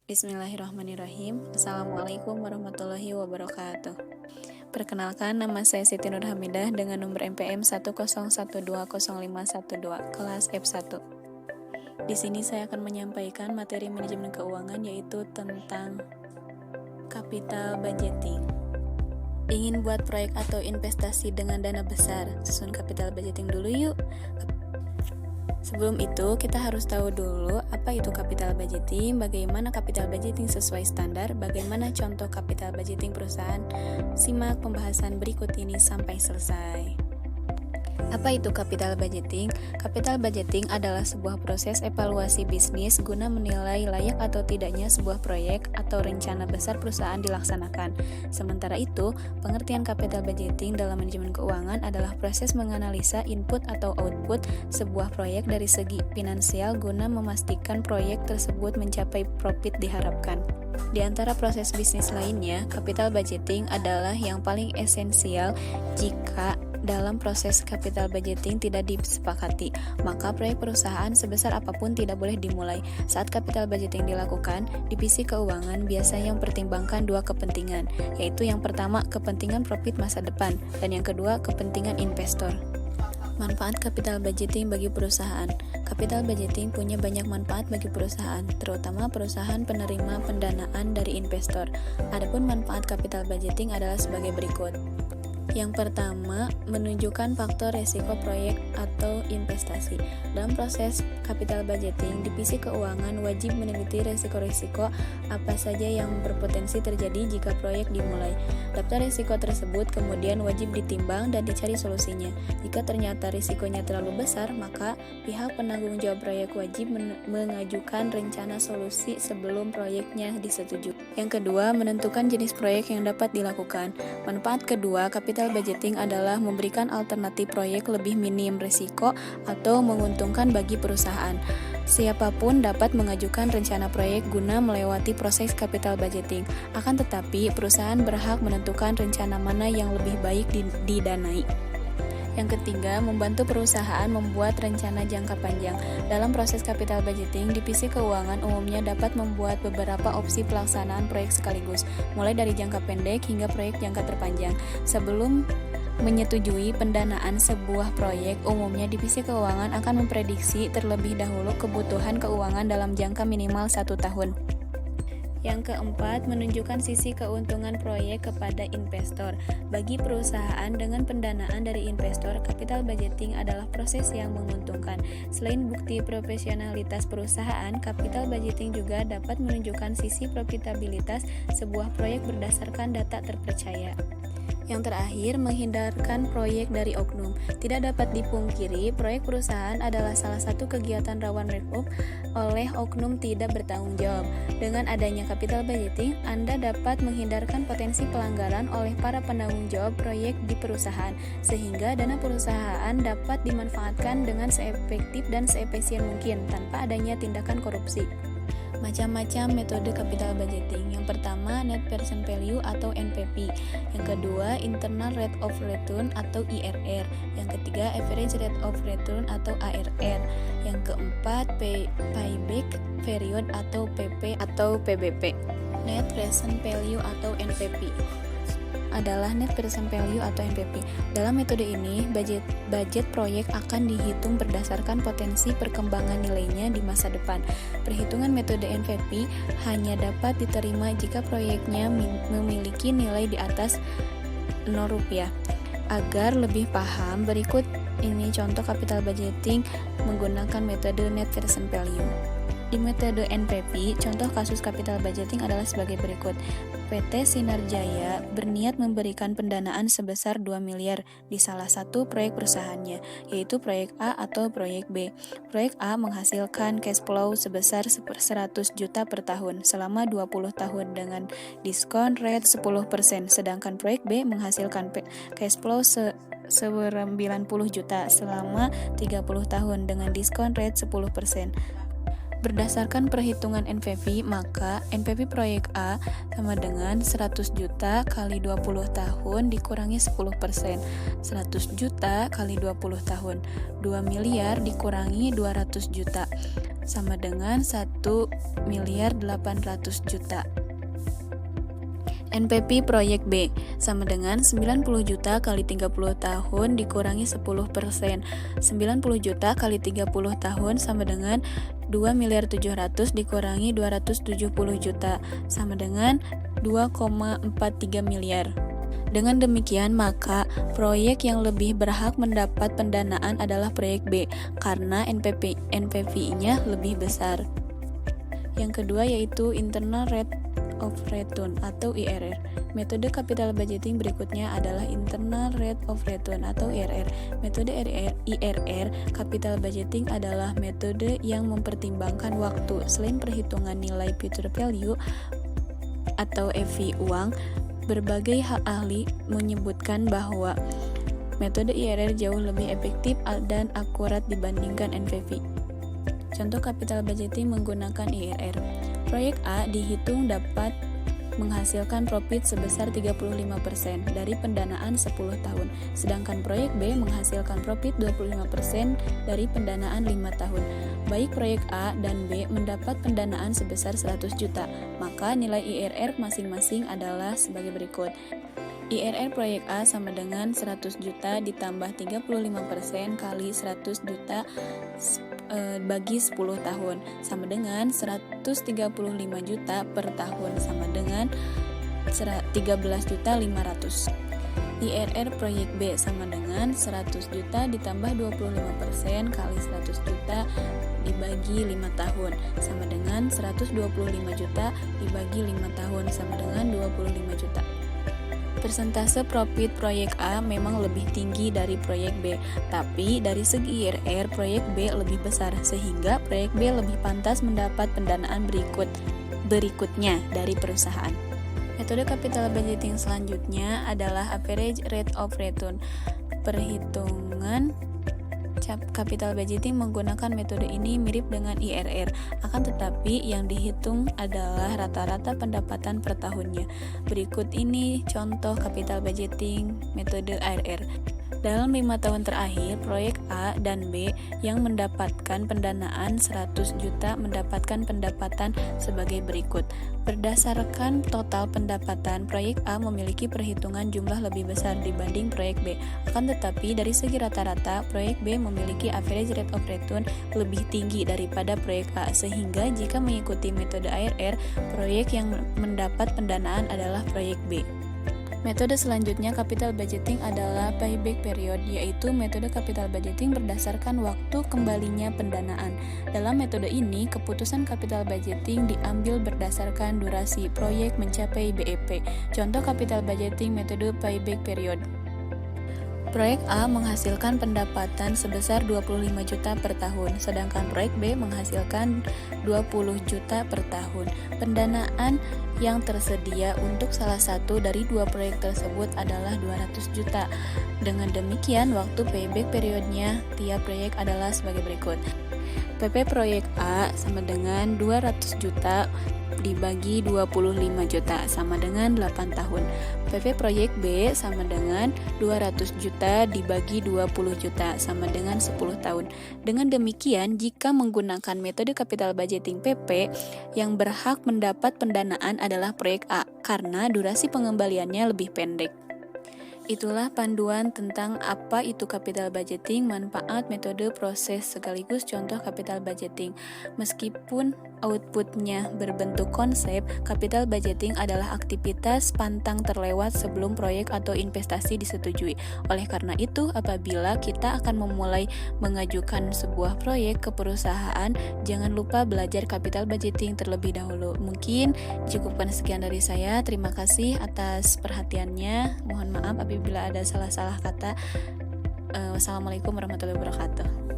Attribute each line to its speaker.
Speaker 1: Bismillahirrahmanirrahim. Assalamualaikum warahmatullahi wabarakatuh. Perkenalkan, nama saya Siti Nur Hamidah dengan nomor NPM 101205112, kelas F1. Di sini saya akan menyampaikan materi manajemen keuangan, yaitu tentang capital budgeting. Ingin buat proyek atau investasi dengan dana besar? Susun capital budgeting dulu yuk. Sebelum itu, kita harus tahu dulu apa itu capital budgeting, bagaimana capital budgeting sesuai standar, bagaimana contoh capital budgeting perusahaan. Simak pembahasan berikut ini sampai selesai. Apa itu capital budgeting? Capital budgeting adalah sebuah proses evaluasi bisnis guna menilai layak atau tidaknya sebuah proyek atau rencana besar perusahaan dilaksanakan. Sementara itu, pengertian capital budgeting dalam manajemen keuangan adalah proses menganalisa input atau output sebuah proyek dari segi finansial guna memastikan proyek tersebut mencapai profit diharapkan. Di antara proses bisnis lainnya, capital budgeting adalah yang paling esensial. Jika dalam proses capital budgeting tidak disepakati, maka proyek perusahaan sebesar apapun tidak boleh dimulai. Saat capital budgeting dilakukan, divisi keuangan biasanya mempertimbangkan dua kepentingan, yaitu yang pertama, kepentingan profit masa depan, dan yang kedua, kepentingan investor. Manfaat capital budgeting bagi perusahaan. Capital budgeting punya banyak manfaat bagi perusahaan, terutama perusahaan penerima pendanaan dari investor. Adapun manfaat capital budgeting adalah sebagai berikut. Yang pertama, menunjukkan faktor resiko proyek atau investasi. Dalam proses capital budgeting, divisi keuangan wajib meneliti resiko-resiko apa saja yang berpotensi terjadi jika proyek dimulai. Daftar risiko tersebut kemudian wajib ditimbang dan dicari solusinya. Jika ternyata risikonya terlalu besar, maka pihak penanggung jawab proyek wajib mengajukan rencana solusi sebelum proyeknya disetujui. Yang kedua, menentukan jenis proyek yang dapat dilakukan. Manfaat kedua, capital budgeting adalah memberikan alternatif proyek lebih minim risiko atau menguntungkan bagi perusahaan. Siapapun dapat mengajukan rencana proyek guna melewati proses capital budgeting. Akan tetapi, perusahaan berhak menentukan rencana mana yang lebih baik didanai. Yang ketiga, membantu perusahaan membuat rencana jangka panjang. Dalam proses capital budgeting, divisi keuangan umumnya dapat membuat beberapa opsi pelaksanaan proyek sekaligus, mulai dari jangka pendek hingga proyek jangka terpanjang. Sebelum menyetujui pendanaan sebuah proyek, umumnya divisi keuangan akan memprediksi terlebih dahulu kebutuhan keuangan dalam jangka minimal 1 tahun. Yang keempat, menunjukkan sisi keuntungan proyek kepada investor. Bagi perusahaan dengan pendanaan dari investor, capital budgeting adalah proses yang menguntungkan. Selain bukti profesionalitas perusahaan, capital budgeting juga dapat menunjukkan sisi profitabilitas sebuah proyek berdasarkan data terpercaya. Yang terakhir, menghindarkan proyek dari oknum. Tidak dapat dipungkiri, proyek perusahaan adalah salah satu kegiatan rawan write-off oleh oknum tidak bertanggung jawab. Dengan adanya capital budgeting, Anda dapat menghindarkan potensi pelanggaran oleh para penanggung jawab proyek di perusahaan, sehingga dana perusahaan dapat dimanfaatkan dengan seefektif dan seefisien mungkin tanpa adanya tindakan korupsi. Macam-macam metode capital budgeting. Yang pertama, net present value atau NPV. Yang kedua, internal rate of return atau IRR. Yang ketiga, average rate of return atau ARR. Yang keempat, payback period atau PP atau PBP. Net present value atau NPV adalah net present value atau NPV. Dalam metode ini, budget proyek akan dihitung berdasarkan potensi perkembangan nilainya di masa depan. Perhitungan metode NPV hanya dapat diterima jika proyeknya memiliki nilai di atas Rp0. Agar lebih paham, berikut ini contoh capital budgeting menggunakan metode net present value. Di metode NPV, contoh kasus capital budgeting adalah sebagai berikut. PT Sinar Jaya berniat memberikan pendanaan sebesar 2 miliar di salah satu proyek perusahaannya, yaitu proyek A atau proyek B. Proyek A menghasilkan cash flow sebesar 100 juta per tahun selama 20 tahun dengan diskon rate 10%, sedangkan proyek B menghasilkan cash flow 90 juta selama 30 tahun dengan diskon rate 10%. Berdasarkan perhitungan NPV, maka NPV proyek A sama dengan 100 juta kali 20 tahun dikurangi 10%. 100 juta kali 20 tahun. 2 miliar dikurangi 200 juta. sama dengan 1.800.000.000. NPV proyek B sama dengan 90 juta kali 30 tahun dikurangi 10%. 90 juta kali 30 tahun sama dengan 2.700.000.000 dikurangi 270 juta sama dengan 2,43 miliar. Dengan demikian, maka proyek yang lebih berhak mendapat pendanaan adalah proyek B karena NPV-nya lebih besar. Yang kedua yaitu Internal Rate of Return atau IRR. Metode capital budgeting berikutnya adalah Internal Rate of Return atau IRR. Metode IRR capital budgeting adalah metode yang mempertimbangkan waktu. Selain perhitungan nilai future value atau EV uang, berbagai ahli menyebutkan bahwa metode IRR jauh lebih efektif dan akurat dibandingkan NPV. Contoh capital budgeting menggunakan IRR. Proyek A dihitung dapat menghasilkan profit sebesar 35% dari pendanaan 10 tahun, sedangkan proyek B menghasilkan profit 25% dari pendanaan 5 tahun. Baik proyek A dan B mendapat pendanaan sebesar 100 juta, maka nilai IRR masing-masing adalah sebagai berikut. IRR proyek A sama dengan 100 juta ditambah 35% kali 100 juta bagi 10 tahun sama dengan 135 juta per tahun sama dengan 13.500. IRR proyek B sama dengan 100 juta ditambah 25% kali 100 juta dibagi 5 tahun sama dengan 125 juta dibagi 5 tahun sama dengan 25 juta. Persentase profit proyek A memang lebih tinggi dari proyek B, tapi dari segi IRR proyek B lebih besar sehingga proyek B lebih pantas mendapat pendanaan berikutnya dari perusahaan. Metode capital budgeting selanjutnya adalah average rate of return. Perhitungan capital budgeting menggunakan metode ini mirip dengan IRR, akan tetapi yang dihitung adalah rata-rata pendapatan per tahunnya. Berikut ini contoh capital budgeting metode IRR. Dalam 5 tahun terakhir, proyek A dan B yang mendapatkan pendanaan 100 juta mendapatkan pendapatan sebagai berikut. Berdasarkan total pendapatan, proyek A memiliki perhitungan jumlah lebih besar dibanding proyek B. Akan tetapi, dari segi rata-rata, proyek B memiliki average rate of return lebih tinggi daripada proyek A, sehingga jika mengikuti metode IRR, proyek yang mendapat pendanaan adalah proyek B. Metode selanjutnya capital budgeting adalah payback period, yaitu metode capital budgeting berdasarkan waktu kembalinya pendanaan. Dalam metode ini, keputusan capital budgeting diambil berdasarkan durasi proyek mencapai BEP. Contoh capital budgeting metode payback period. Proyek A menghasilkan pendapatan sebesar 25 juta per tahun, sedangkan proyek B menghasilkan 20 juta per tahun. Pendanaan yang tersedia untuk salah satu dari dua proyek tersebut adalah 200 juta. Dengan demikian, waktu payback periodnya tiap proyek adalah sebagai berikut. PP proyek A sama dengan 200 juta dibagi 25 juta sama dengan 8 tahun. PP proyek B sama dengan 200 juta dibagi 20 juta sama dengan 10 tahun. Dengan demikian, jika menggunakan metode capital budgeting PP, yang berhak mendapat pendanaan adalah proyek A karena durasi pengembaliannya lebih pendek. Itulah panduan tentang apa itu capital budgeting, manfaat, metode, proses, sekaligus contoh capital budgeting. Meskipun outputnya berbentuk konsep, capital budgeting adalah aktivitas pantang terlewat sebelum proyek atau investasi disetujui. Oleh karena itu, apabila kita akan memulai mengajukan sebuah proyek ke perusahaan, jangan lupa belajar capital budgeting terlebih dahulu. Mungkin cukupkan sekian dari saya. Terima kasih atas perhatiannya. Mohon maaf apabila ada salah-salah kata. Wassalamualaikum warahmatullahi wabarakatuh.